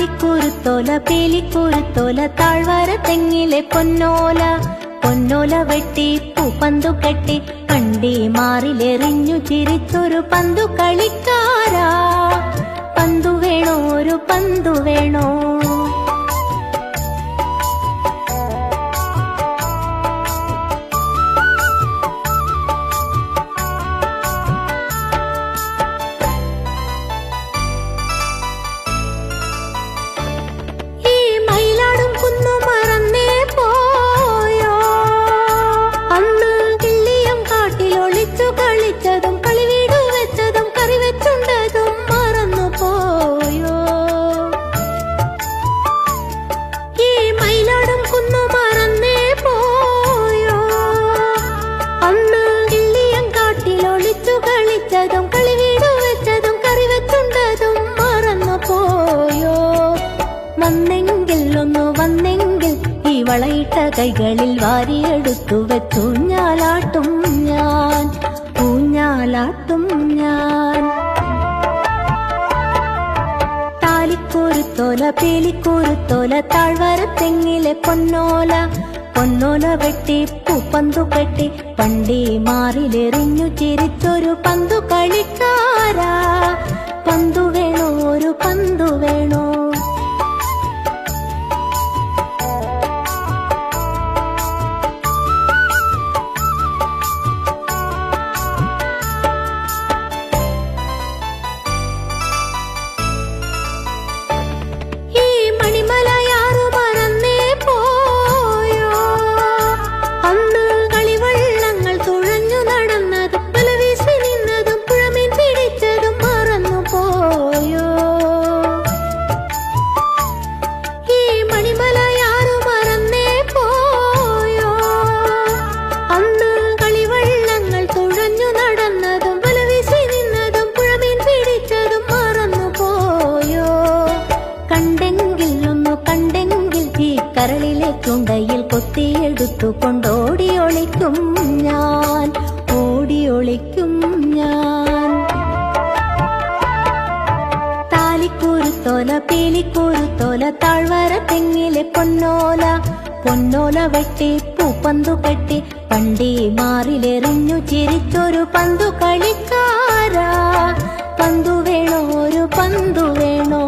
താലിക്കുരുത്തോല പേലിക്കുരുത്തോല താഴ്വാര തെങ്ങിലെ പൊന്നോല പൊന്നോല വെട്ടി പൂപ്പന്തു കെട്ടി പണ്ടി മാറിലെറിഞ്ഞു ചിരിച്ചൊരു പന്തു കളിക്കാരാ. പന്തു വേണോ ഒരു പന്തു വേണോ? വളയിട്ട കൈകളിൽ വാരിയെടുത്തു വെച്ചു ഊഞ്ഞാലാട്ടും ഞാൻ, ഊഞ്ഞാലാട്ടും ഞാൻ. താലിക്കുരുത്തോല പേലിക്കുരുത്തോല താഴ്വാര തെങ്ങിലെ പൊന്നോല പൊന്നോല വെട്ടി പൂപ്പന്തു കെട്ടി പണ്ടി മാറിലെറിഞ്ഞു ചിരിച്ചൊരു പന്തു കളിക്കാരാ. പന്തു വേണോ ഒരു പന്തു വേണോ? കരളിലെ ചുണ്ടയിൽ കൊത്തിയെടുത്തു കൊണ്ടോടി ഒളിക്കും ഞാൻ, ഓടി ഒളിക്കും ഞാൻ. താലിക്കുരുത്തോല പേലിക്കുരുത്തോല താഴ്വാര തെങ്ങിലെ പൊന്നോല പൊന്നോല വെട്ടി പൂപ്പന്തു കെട്ടി പണ്ടി മാറിലെറിഞ്ഞു ചിരിച്ചൊരു പന്തു കളിക്കാരാ. പന്തു വേണോ ഒരു പന്തു വേണോ?